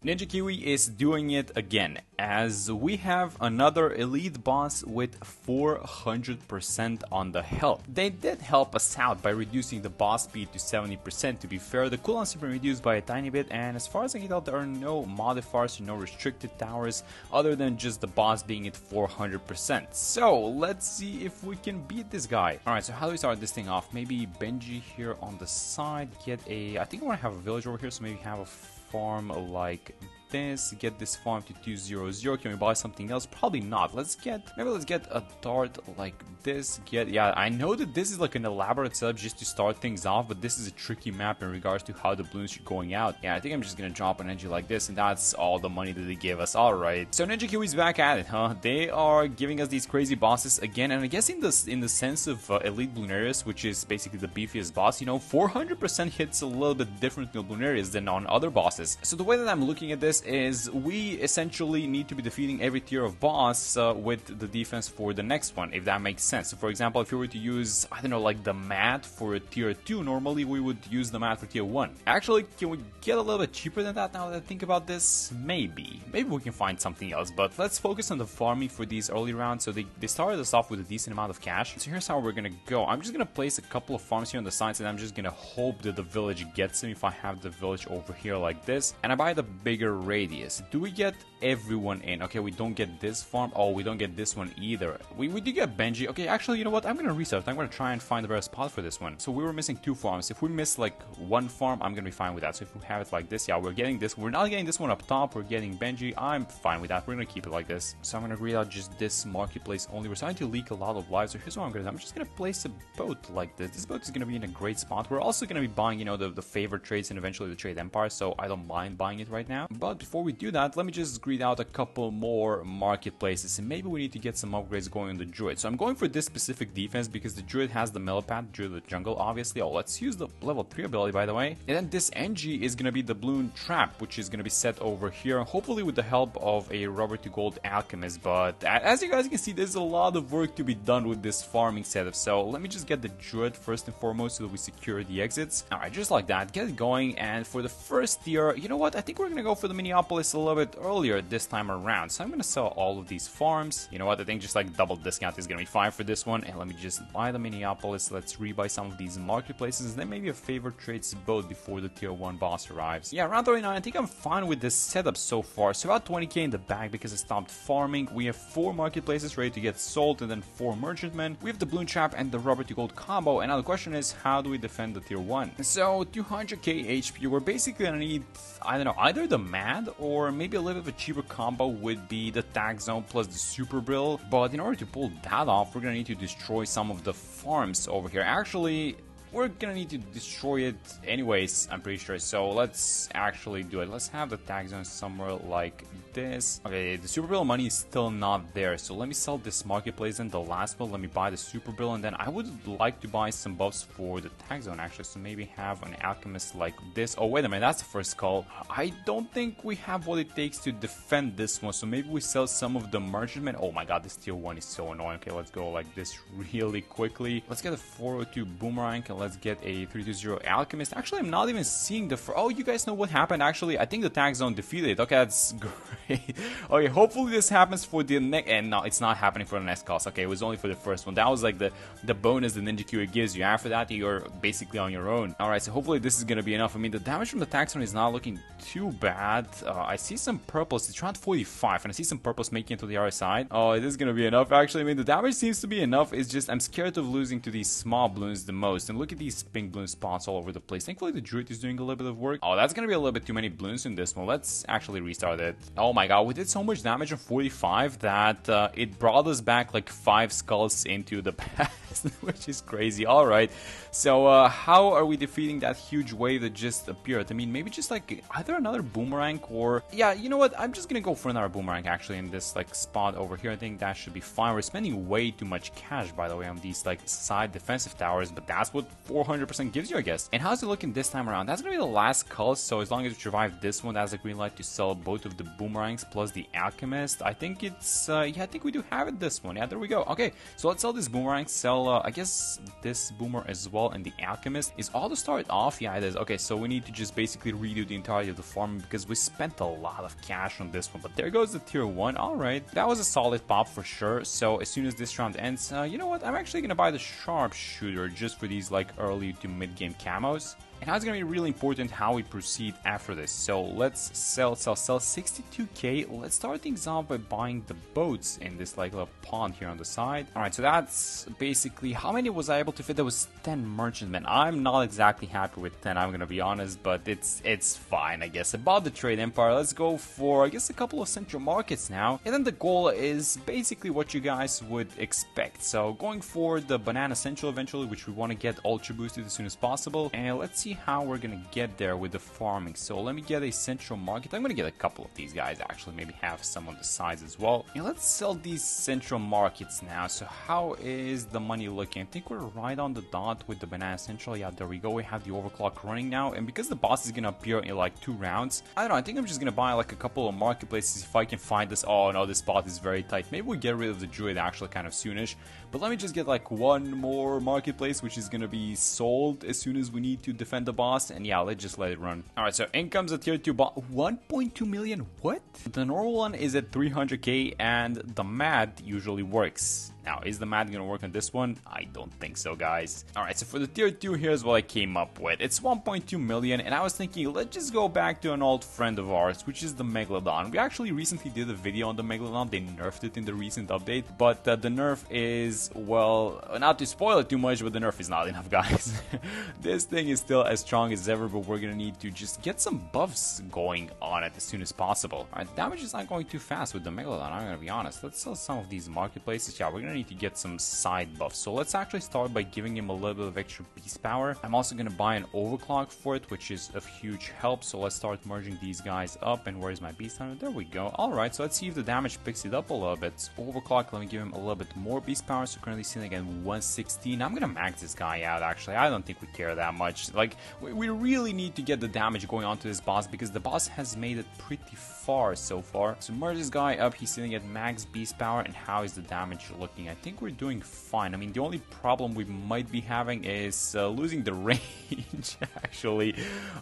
Ninja Kiwi is doing it again, as we have another elite boss with 400% on the health. They did help us out by reducing the boss speed to 70%. To be fair, the cooldowns have been reduced by a tiny bit, and as far as I can tell, there are no modifiers or no restricted towers other than just the boss being at 400%. So let's see if we can beat this guy. Alright, so how do we start this thing off? Maybe Benji here on the side, get a... I think I want to have a village over here, so maybe have a farm like this, get this farm to 200. Can we buy something else? Probably not. Let's get a dart like this. Yeah, I know that this is like an elaborate setup just to start things off, but this is a tricky map in regards to how the balloons are going out. Yeah, I think I'm just gonna drop an energy like this, and that's all the money that they gave us. Alright, so Ninja Kiwi's back at it, huh? They are giving us these crazy bosses again, and I guess in the sense of Elite Bloonarius, which is basically the beefiest boss, you know, 400% hits a little bit different in Bloonarius than on other bosses. So the way that I'm looking at this is we essentially need to be defeating every tier of boss with the defense for the next one, if that makes sense. So for example, if you were to use, I don't know, like the mat for a tier 2, normally we would use the mat for tier 1. Actually, can we get a little bit cheaper than that now that I think about this? Maybe we can find something else, but let's focus on the farming for these early rounds. So they started us off with a decent amount of cash. So here's how we're gonna go. I'm just gonna place a couple of farms here on the sides, and I'm just gonna hope that the village gets them if I have the village over here like this, and I buy the bigger radius. Do we get everyone in? Okay, we don't get this farm. Oh, we don't get this one either. We do get Benji. Okay, actually, you know what? I'm gonna restart. I'm gonna try and find the better spot for this one. So we were missing 2 farms. If we miss like 1 farm, I'm gonna be fine with that. So if we have it like this, yeah, we're getting this. We're not getting this one up top. We're getting Benji. I'm fine with that. We're gonna keep it like this. So I'm gonna read out just this marketplace only. We're starting to leak a lot of lives. So here's what I'm gonna do. I'm just gonna place a boat like this. This boat is gonna be in a great spot. We're also gonna be buying, you know, the favorite trades and eventually the trade empire. So I don't mind buying it right now. But before we do that, let me just greet out a couple more marketplaces, and maybe we need to get some upgrades going on the druid. So I'm going for this specific defense because the druid has the millipede, druid of the jungle, obviously. Oh, let's use the level 3 ability, by the way. And then this NG is gonna be the Bloon trap, which is gonna be set over here, hopefully with the help of a rubber to gold alchemist. But as you guys can see, there's a lot of work to be done with this farming setup. So let me just get the druid first and foremost so that we secure the exits. Alright, just like that, get it going. And for the first tier, you know what, I think we're gonna go for the Minneapolis a little bit earlier this time around. So I'm gonna sell all of these farms. You know what, I think just like double discount is gonna be fine for this one. And let me just buy the Minneapolis. Let's rebuy some of these marketplaces, and then maybe a favorite trades boat before the tier 1 boss arrives. Yeah, around 39, I think I'm fine with this setup so far. So about 20k in the bag because I stopped farming. We have 4 marketplaces ready to get sold, and then 4 merchantmen. We have the Bloon trap and the rubber to gold combo, and now the question is, how do we defend the tier 1? So 200k HP, we're basically gonna need, I don't know, either the mad or maybe a little bit of a cheaper combo would be the tag zone plus the super brill. But in order to pull that off, we're gonna need to destroy some of the farms over here. Actually, we're gonna need to destroy it anyways, I'm pretty sure. So let's actually do it. Let's have the tag zone somewhere like this. Okay, the super bill money is still not there, so let me sell this marketplace and the last one. Let me buy the super bill, and then I would like to buy some buffs for the tag zone actually. So maybe have an alchemist like this. Oh wait a minute, that's the first call. I don't think we have what it takes to defend this one, so maybe we sell some of the merchantmen. Oh my god, this tier 1 is so annoying. Okay, let's go like this really quickly. Let's get a 402 boomerang, and let's get a 320 alchemist. Actually, I'm not even seeing the oh, you guys know what happened. Actually, I think the tag zone defeated. Okay, that's great. Okay, hopefully this happens for the next, and no, it's not happening for the next cost. Okay, it was only for the first one. That was like the bonus the Ninja Kiwi gives you. After that, you're basically on your own. Alright, so hopefully this is gonna be enough. I mean, the damage from the tag zone is not looking too bad. I see some purples. It's around 45, and I see some purples making it to the other side. Oh, it is gonna be enough. Actually, I mean, the damage seems to be enough. It's just I'm scared of losing to these small balloons the most. And look at these pink balloon spots all over the place. Thankfully, the druid is doing a little bit of work. Oh, that's gonna be a little bit too many balloons in this one. Let's actually restart it. Oh my god, we did so much damage on 45 that it brought us back like 5 skulls into the past, which is crazy. Alright, so how are we defeating that huge wave that just appeared? I mean, maybe just like either another boomerang or... Yeah, you know what? I'm just gonna go for another boomerang actually in this like spot over here. I think that should be fine. We're spending way too much cash, by the way, on these like side defensive towers, but that's what 400% gives you, I guess. And how's it looking this time around? That's gonna be the last cull, so as long as we survive this one, that's a green light to sell both of the boomerangs. boomerangs plus the alchemist. I think it's yeah, I think we do have it this one. Yeah, there we go. Okay, so let's sell this boomerang, sell I guess this boomer as well, and the alchemist. Is all to start off? Yeah, it is. Okay, so we need to just basically redo the entirety of the farm because we spent a lot of cash on this one. But there goes the tier 1. Alright, that was a solid pop for sure. So as soon as this round ends, you know what, I'm actually gonna buy the sharpshooter just for these like early to mid game camos. And now it's going to be really important how we proceed after this. So let's sell 62k. Let's start things off by buying the boats in this like little pond here on the side. Alright, so that's basically, how many was I able to fit? There was 10 merchantmen. I'm not exactly happy with 10, I'm going to be honest, but it's fine, I guess. About the trade empire, let's go for, I guess, a couple of central markets now. And then the goal is basically what you guys would expect. So going for the banana central eventually, which we want to get ultra boosted as soon as possible. And let's see how we're gonna get there with the farming. So let me get a central market. I'm gonna get a couple of these guys actually, maybe have some on the sides as well. And let's sell these central markets now. So how is the money looking? I think we're right on the dot with the banana central. Yeah, there we go. We have the overclock running now, and because the boss is gonna appear in like 2 rounds, I don't know, I think I'm just gonna buy like a couple of marketplaces if I can find this. Oh no, this spot is very tight. Maybe we get rid of the druid actually kind of soonish, but let me just get like one more marketplace which is gonna be sold as soon as we need to defend the boss, and yeah, let's just let it run. Alright, so in comes the tier 2 boss. 1.2 million? What? The normal one is at 300k, and the mad usually works. Now, is the math gonna work on this one? I don't think so, guys. Alright, so for the tier 2, here's what I came up with. It's 1.2 million, and I was thinking, let's just go back to an old friend of ours, which is the Megalodon. We actually recently did a video on the Megalodon. They nerfed it in the recent update, but the nerf is, well, not to spoil it too much, but the nerf is not enough, guys. This thing is still as strong as ever, but we're gonna need to just get some buffs going on it as soon as possible. Alright, damage is not going too fast with the Megalodon, I'm gonna be honest. Let's sell some of these marketplaces. Yeah, we're gonna need to get some side buffs. So let's actually start by giving him a little bit of extra beast power. I'm also going to buy an overclock for it, which is of huge help. So let's start merging these guys up. And where's my beast power? There we go. Alright, so let's see if the damage picks it up a little bit. Overclock, let me give him a little bit more beast power. So currently sitting at 116. I'm going to max this guy out, actually. I don't think we care that much. Like, we really need to get the damage going on to this boss because the boss has made it pretty far so far. So merge this guy up. He's sitting at max beast power. And how is the damage looking? I think we're doing fine. I mean, the only problem we might be having is losing the range, actually.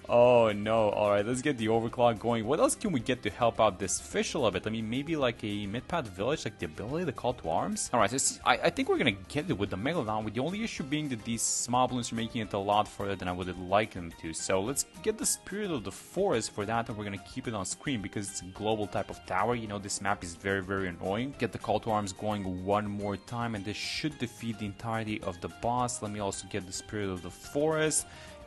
Oh no. Alright, let's get the overclock going. What else can we get to help out this fish a little bit? I mean, maybe like a mid-path village, like the ability, the call to arms. Alright, so I think we're gonna get it with the Megalodon, with the only issue being that these small balloons are making it a lot further than I would like them to. So let's get the Spirit of the Forest for that, and we're gonna keep it on screen because it's a global type of tower. You know, this map is very, very annoying. Get the call to arms going one more time, and this should defeat the entirety of the boss. Let me also get the Spirit of the Forest.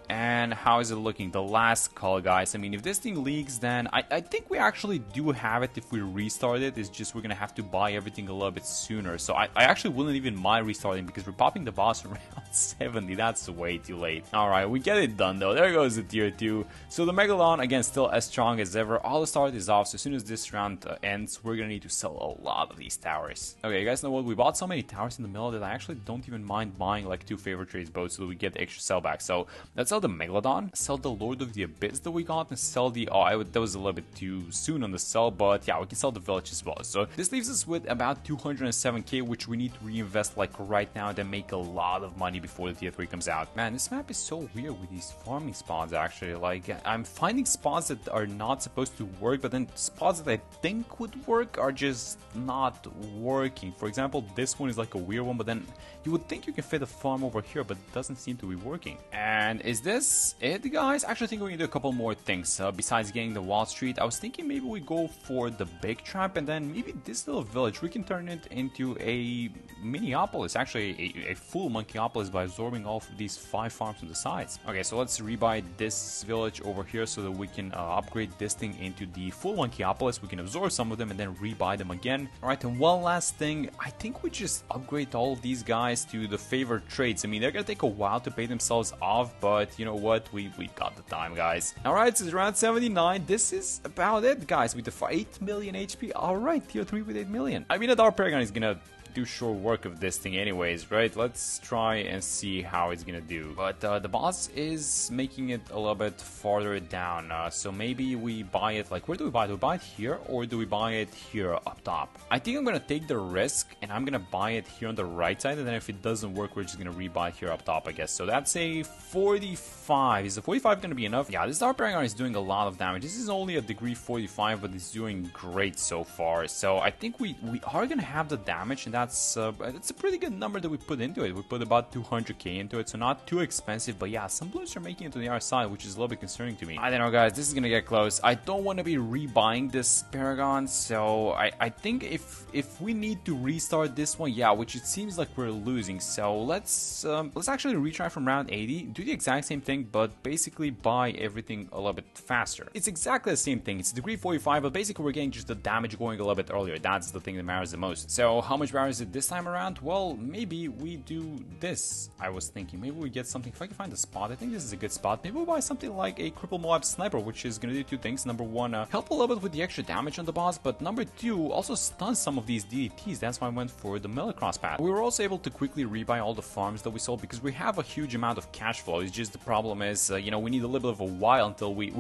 And how is it looking? The last call, guys. I mean, if this thing leaks, then I think we actually do have it if we restart it. It's just we're going to have to buy everything a little bit sooner. So I actually wouldn't even mind restarting because we're popping the boss around 70. That's way too late. Alright, we get it done though. There goes the tier 2. So the Megalodon, again, still as strong as ever. All the start is off. So as soon as this round ends, we're going to need to sell a lot of these towers. Okay, you guys know what? We bought so many towers in the middle that I actually don't even mind buying like 2 favorite trades boats so that we get the extra sell back. So let's sell the Megalodon, sell the Lord of the Abyss that we got, and sell the... that was a little bit too soon on the sell, but yeah, we can sell the village as well. So this leaves us with about 207k, which we need to reinvest like right now to make a lot of money before the tier 3 comes out. Man, this map is so weird with these farming spots, actually. Like, I'm finding spots that are not supposed to work, but then spots that I think would work are just not working. For example, this one is like a weird one, but then you would think you can fit a farm over here, but it doesn't seem to be working. And is this it, guys? Actually, I think we can do a couple more things besides getting the Wall Street. I was thinking maybe we go for the big trap, and then maybe this little village, we can turn it into a Minneapolis, actually a full Monkeyopolis by absorbing all of these 5 farms on the sides. Okay, so let's rebuy this village over here so that we can upgrade this thing into the full Monkeyopolis. We can absorb some of them and then rebuy them again. Alright, and one last thing, I think we just upgrade all of these guys to the favored trades. I mean, they're gonna take a while to pay themselves off, but you know what, we got the time, guys. Alright, so it's round 79. This is about it, guys. We defy 8 million HP. Alright, tier 3 with 8 million. I mean, that our Paragon is gonna do short work of this thing anyways, right? Let's try and see how it's gonna do. But the boss is making it a little bit farther down, so maybe we buy it, like, where do we buy it? Do we buy it here, or do we buy it here up top? I think I'm gonna take the risk, and I'm gonna buy it here on the right side, and then if it doesn't work, we're just gonna rebuy it here up top, I guess. So that's a 45. Is the 45 gonna be enough? Yeah, this Dark Paragon is doing a lot of damage. This is only a degree 45, but it's doing great so far. So I think we are gonna have the damage, and that's a pretty good number that we put into it. We put about 200k into it, so not too expensive. But yeah, some Bloons are making it to the other side, which is a little bit concerning to me. I don't know, guys. This is gonna get close. I don't want to be rebuying this Paragon, so I think if we need to restart this one, yeah, which it seems like we're losing. So let's actually retry from round 80, do the exact same thing, but basically buy everything a little bit faster. It's exactly the same thing. It's degree 45, but basically we're getting just the damage going a little bit earlier. That's the thing that matters the most. So how much matters it this time around? Well, maybe we do this. I was thinking maybe we get something. If I can find a spot, I think this is a good spot. Maybe we'll buy something like a cripple Moab sniper, which is gonna do two things. Number one, help a little bit with the extra damage on the boss, but number two, also stun some of these DDTs. That's why I went for the melee crosspath. We were also able to quickly rebuy all the farms that we sold because we have a huge amount of cash flow. It's just the problem is, you know, we need a little bit of a while until we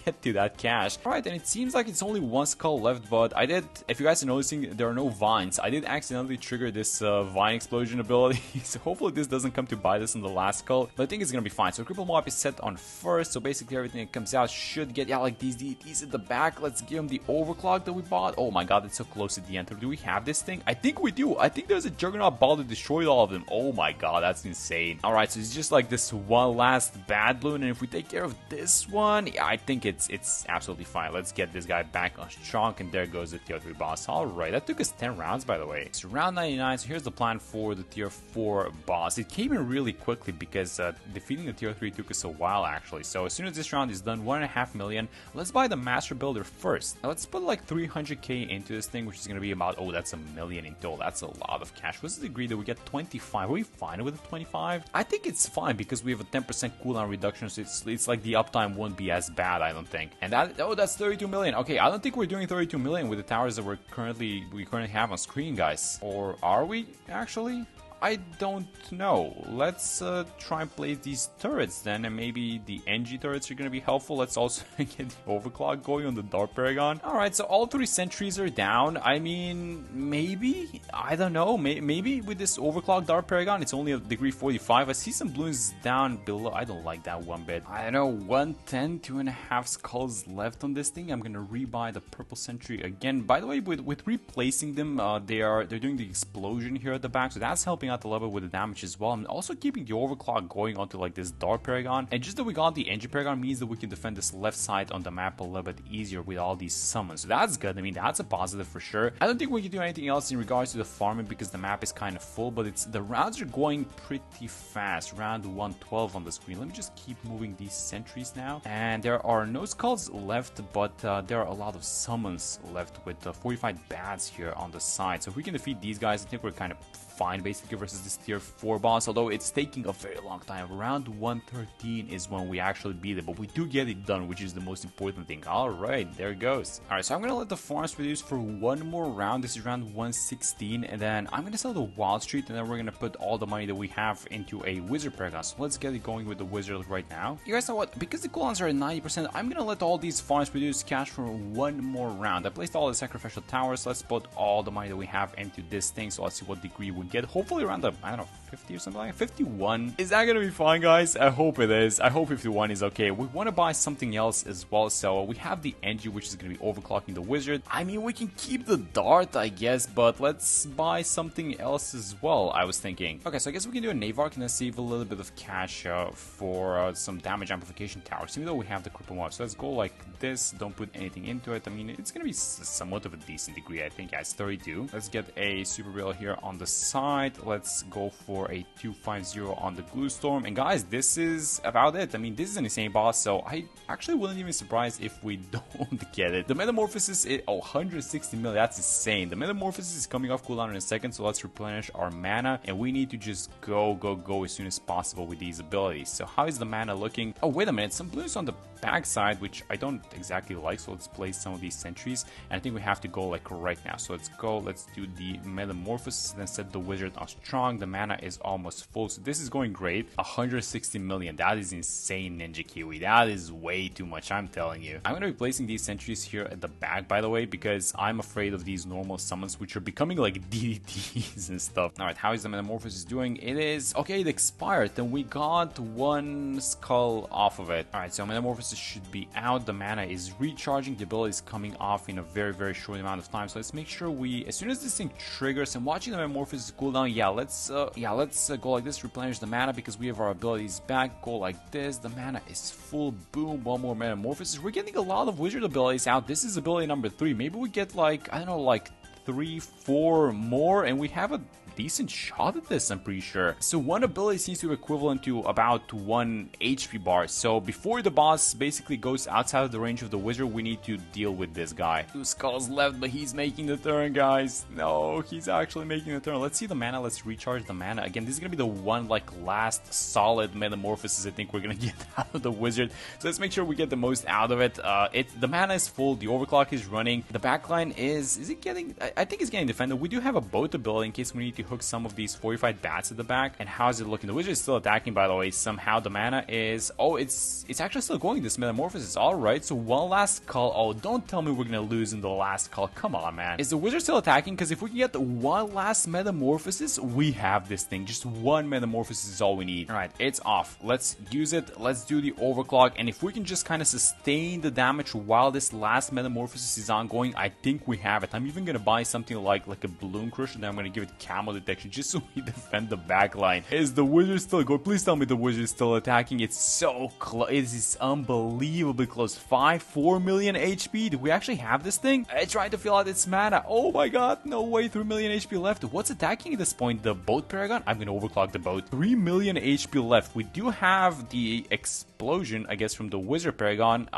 get to that cash. Alright, and it seems like it's only one skull left, but I did, if you guys are noticing, there are no vines. I did accidentally trigger this vine explosion ability, so hopefully this doesn't come to bite us in the last skull, but I think it's gonna be fine. So cripple mob is set on first, so basically everything that comes out should get, yeah, like these DDTs at the back. Let's give them the overclock that we bought. Oh my god, it's so close at the end. Do we have this thing? I think we do. I think there's a Juggernaut ball that destroyed all of them. Oh my god, that's insane. Alright, so it's just like this one last bad Bloon, and if we take care of this one, yeah, I think it's absolutely fine. Let's get this guy back on strong, and there goes the tier 3 boss. Alright, that took us 10 rounds, by the way. It's round 99, so here's the plan for the tier 4 boss. It came in really quickly because defeating the tier 3 took us a while, actually. So as soon as this round is done, 1.5 million. Let's buy the Master Builder first. Now let's put like 300k into this thing, which is going to be about, oh, that's a million in total. That's a lot of cash. What's the degree that we get? 25. Are we fine with a 25? I think it's fine because we have a 10% cooldown reduction, so it's like the uptime won't be as bad, I don't think. And that, oh, that's 32 million. Okay, I don't think we're doing 32 million with the towers that we currently have on screen, guys. Or are we actually? I don't know. Let's try and place these turrets then, and maybe the NG turrets are going to be helpful. Let's also get the overclock going on the Dark Paragon. Alright, so all 3 sentries are down. I mean, maybe? I don't know. Maybe with this overclock Dark Paragon, it's only a degree 45. I see some Bloons down below. I don't like that one bit. I don't know, 110, 2.5 skulls left on this thing. I'm going to rebuy the purple sentry again. By the way, with replacing them, they're doing the explosion here at the back, so that's helping out the level with the damage as well. I'm also keeping the overclock going onto like this Dark Paragon, and just that we got the NG Paragon means that we can defend this left side on the map a little bit easier with all these summons, so that's good. I mean, that's a positive for sure. I don't think we can do anything else in regards to the farming because the map is kind of full, but the rounds are going pretty fast. Round 112 on the screen. Let me just keep moving these sentries now, and there are no skulls left, but there are a lot of summons left with 45 bats here on the side. So if we can defeat these guys, I think we're kind of fine basically versus this tier 4 boss, although it's taking a very long time. Round 113 is when we actually beat it, but we do get it done, which is the most important thing. Alright, there it goes. Alright, so I'm gonna let the farms produce for one more round. This is round 116, and then I'm gonna sell the Wild Street, and then we're gonna put all the money that we have into a Wizard Paragon. So let's get it going with the Wizard right now. You guys know what? Because the cooldowns are at 90%, I'm gonna let all these farms produce cash for one more round. I placed all the sacrificial towers. Let's put all the money that we have into this thing, so let's see what degree we get. Hopefully around the, I don't know, 50 or something like that. 51. Is that gonna be fine, guys? I hope it is. I hope 51 is okay. We want to buy something else as well, so we have the NG, which is gonna be overclocking the Wizard. I mean, we can keep the Dart, I guess, but let's buy something else as well, I was thinking. Okay, so I guess we can do a Navark and then save a little bit of cash for some damage amplification towers, even though we have the cripple mob. So let's go like this. Don't put anything into it. I mean, it's gonna be somewhat of a decent degree, I think. Yeah, it's 32. Let's get a super rail here on the side. Let's go for a 250 on the glue storm, and guys, this is about it. I mean, this is an insane boss, so I actually wouldn't even be surprised if we don't get it. The metamorphosis is 160 million. That's insane. The metamorphosis is coming off cooldown in a second, so let's replenish our mana, and we need to just go as soon as possible with these abilities. So how is the mana looking? Oh, wait a minute, some Bloons on the backside, which I don't exactly like. So let's place some of these sentries, and I think we have to go like right now. So let's go, let's do the metamorphosis, then set the wizard on strong. The mana is almost full, so this is going great. 160 million, that is insane, Ninja Kiwi. That is way too much, I'm telling you. I'm gonna be placing these sentries here at the back, by the way, because I'm afraid of these normal summons, which are becoming like DDTs and stuff. All right, how is the metamorphosis doing? It is okay. It expired, then we got one skull off of it. All right, so metamorphosis should be out. The mana is recharging. The ability is coming off in a very short amount of time. So let's make sure we, as soon as this thing triggers and watching the metamorphosis cooldown, let's go like this, replenish the mana because we have our abilities back. Go like this. The mana is full. Boom, one more metamorphosis. We're getting a lot of wizard abilities out. This is ability number 3. Maybe we get like, I don't know, like 3, 4 more, and we have a decent shot at this, I'm pretty sure. So one ability seems to be equivalent to about 1 HP bar. So before the boss basically goes outside of the range of the wizard, we need to deal with this guy. 2 skulls left, but he's making the turn, guys. No, he's actually making the turn. Let's see the mana. Let's recharge the mana. Again, this is gonna be the one like last solid metamorphosis I think we're gonna get out of the wizard. So let's make sure we get the most out of it. The mana is full. The overclock is running. The backline is it getting? I think it's getting defended. We do have a boat ability in case we need to hook some of these fortified bats at the back. And how is it looking? The wizard is still attacking, by the way. Somehow the mana is, oh, it's actually still going, this metamorphosis. All right, so one last call. Oh, don't tell me we're gonna lose in the last call. Come on, man. Is the wizard still attacking? Because if we can get the one last metamorphosis, we have this thing. Just one metamorphosis is all we need. All right, it's off. Let's use it. Let's do the overclock, and if we can just kind of sustain the damage while this last metamorphosis is ongoing, I think we have it. I'm even gonna buy something like a balloon crusher, and then I'm gonna give it camo detection just so we defend the back line. Is the wizard still going? Please tell me the wizard is still attacking. It's so close. It is unbelievably close. 4 million HP. Do we actually have this thing? I tried to fill out its mana. Oh my god, no way. 3 million HP left. What's attacking at this point? The boat paragon? I'm gonna overclock the boat. 3 million HP left. We do have the explosion, I guess, from the wizard paragon.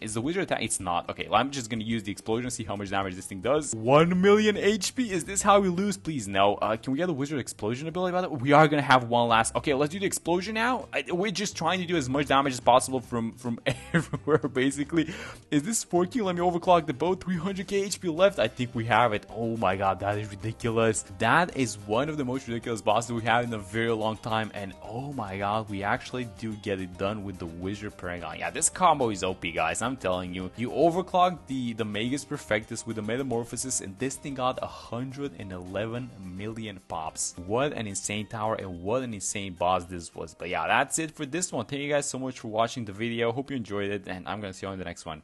Is the wizard attack? It's not. Okay, well, I'm just gonna use the explosion, see how much damage this thing does. 1 million HP. Is this how we lose? Please, no. Can we get the wizard explosion ability? By the way, we are gonna have one last. Okay, let's do the explosion now. We're just trying to do as much damage as possible from everywhere, basically. Is this 4Q? Let me overclock the boat. 300k HP left. I think we have it. Oh my god, that is ridiculous. That is one of the most ridiculous bosses we have in a very long time, and oh my god, we actually do get it done with the wizard paragon. Yeah, this combo is OP, guys. I'm telling you. You overclock the Magus Perfectus with the metamorphosis, and this thing got 111 million pops. What an insane tower, and what an insane boss this was. But yeah, that's it for this one. Thank you guys so much for watching the video. Hope you enjoyed it, and I'm gonna see you on the next one.